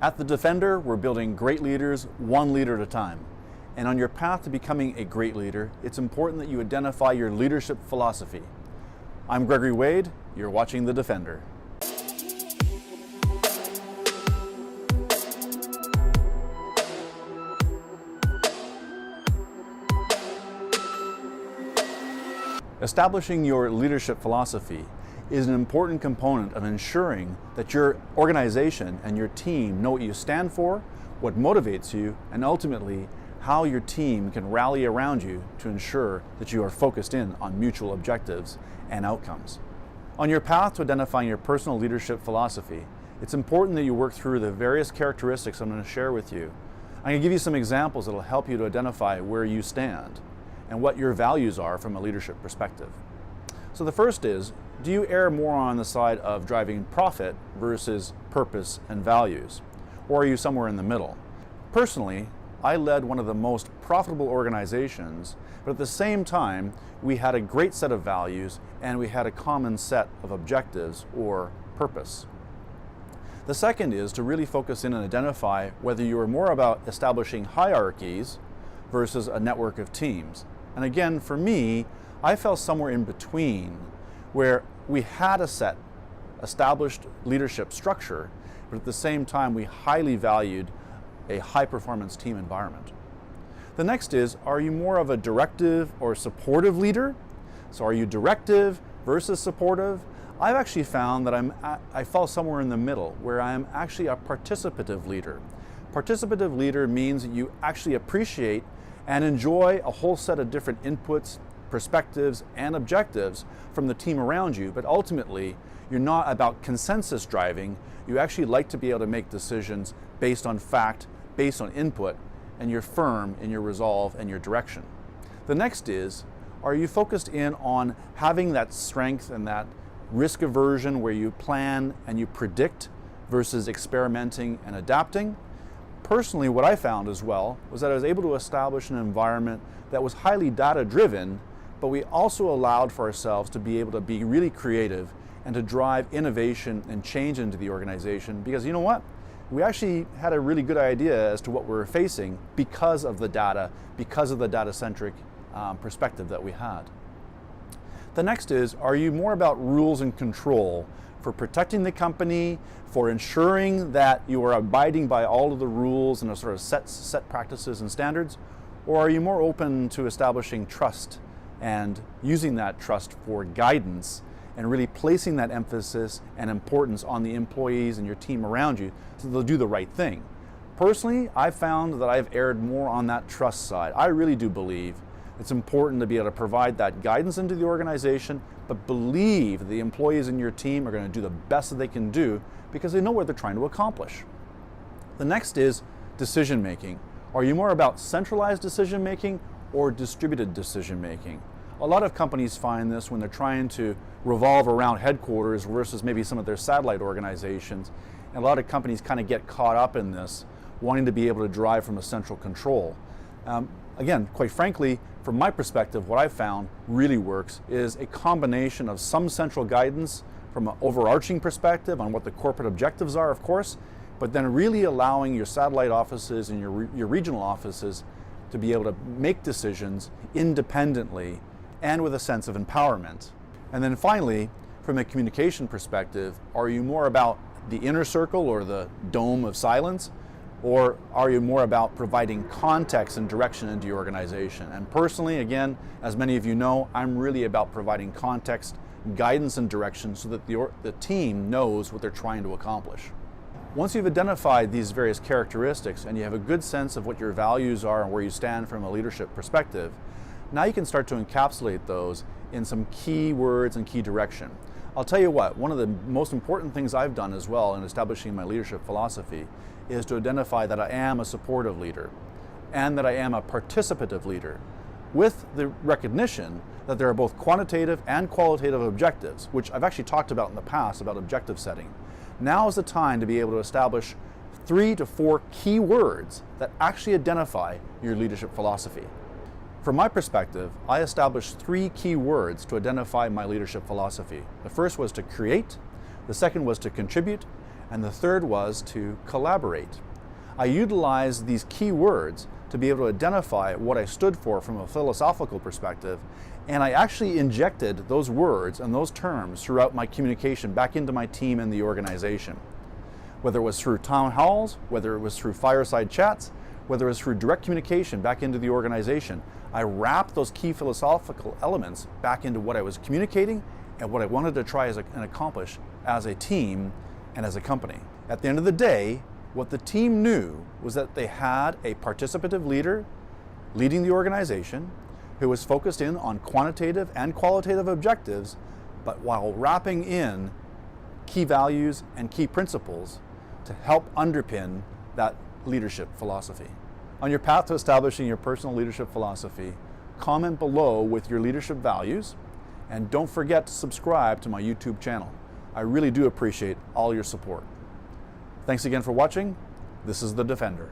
At The Defender, we're building great leaders one leader at a time. And on your path to becoming a great leader, it's important that you identify your leadership philosophy. I'm Gregory Wade, you're watching The Defender. Establishing your leadership philosophy is an important component of ensuring that your organization and your team know what you stand for, what motivates you, and ultimately how your team can rally around you to ensure that you are focused in on mutual objectives and outcomes. On your path to identifying your personal leadership philosophy, it's important that you work through the various characteristics I'm going to share with you. I'm going to give you some examples that will help you to identify where you stand and what your values are from a leadership perspective. So the first is, do you err more on the side of driving profit versus purpose and values? Or are you somewhere in the middle? Personally, I led one of the most profitable organizations, but at the same time, we had a great set of values and we had a common set of objectives or purpose. The second is to really focus in and identify whether you are more about establishing hierarchies versus a network of teams. And again, for me, I fell somewhere in between, where we had a set established leadership structure, but at the same time we highly valued a high-performance team environment. The next is, are you more of a directive or supportive leader? So are you directive versus supportive? I've actually found that I fall somewhere in the middle, where I am actually a participative leader. Participative leader means that you actually appreciate and enjoy a whole set of different inputs, perspectives, and objectives from the team around you, but ultimately, you're not about consensus driving. You actually like to be able to make decisions based on fact, based on input, and you're firm in your resolve and your direction. The next is, are you focused in on having that strength and that risk aversion where you plan and you predict versus experimenting and adapting? Personally, what I found as well was that I was able to establish an environment that was highly data-driven, but we also allowed for ourselves to be able to be really creative and to drive innovation and change into the organization, because you know what? We actually had a really good idea as to what we were facing because of the data, because of the data-centric perspective that we had. The next is, are you more about rules and control for protecting the company, for ensuring that you are abiding by all of the rules and a sort of set practices and standards? Or are you more open to establishing trust and using that trust for guidance and really placing that emphasis and importance on the employees and your team around you so they'll do the right thing? Personally, I've found that I've erred more on that trust side. I really do believe it's important to be able to provide that guidance into the organization, but believe the employees in your team are going to do the best that they can do because they know what they're trying to accomplish. The next is decision making. Are you more about centralized decision making or distributed decision making? A lot of companies find this when they're trying to revolve around headquarters versus maybe some of their satellite organizations. And a lot of companies kind of get caught up in this, wanting to be able to drive from a central control. Again, quite frankly, from my perspective, what I've found really works is a combination of some central guidance from an overarching perspective on what the corporate objectives are, of course, but then really allowing your satellite offices and your regional offices to be able to make decisions independently and with a sense of empowerment. And then finally, from a communication perspective, are you more about the inner circle or the dome of silence? Or are you more about providing context and direction into your organization? And personally, again, as many of you know, I'm really about providing context, guidance, and direction so that the team knows what they're trying to accomplish. Once you've identified these various characteristics and you have a good sense of what your values are and where you stand from a leadership perspective, now you can start to encapsulate those in some key words and key direction. I'll tell you what, one of the most important things I've done as well in establishing my leadership philosophy is to identify that I am a supportive leader and that I am a participative leader, with the recognition that there are both quantitative and qualitative objectives, which I've actually talked about in the past about objective setting. Now is the time to be able to establish 3 to 4 key words that actually identify your leadership philosophy. From my perspective, I established 3 key words to identify my leadership philosophy. The first was to create, the second was to contribute, and the third was to collaborate. I utilized these key words to be able to identify what I stood for from a philosophical perspective, and I actually injected those words and those terms throughout my communication back into my team and the organization. Whether it was through town halls, whether it was through fireside chats, whether it was through direct communication back into the organization, I wrapped those key philosophical elements back into what I was communicating and what I wanted to try and accomplish as a team and as a company. At the end of the day, what the team knew was that they had a participative leader leading the organization who was focused in on quantitative and qualitative objectives, but while wrapping in key values and key principles to help underpin that leadership philosophy. On your path to establishing your personal leadership philosophy, comment below with your leadership values, and don't forget to subscribe to my YouTube channel. I really do appreciate all your support. Thanks again for watching. This is The Defender.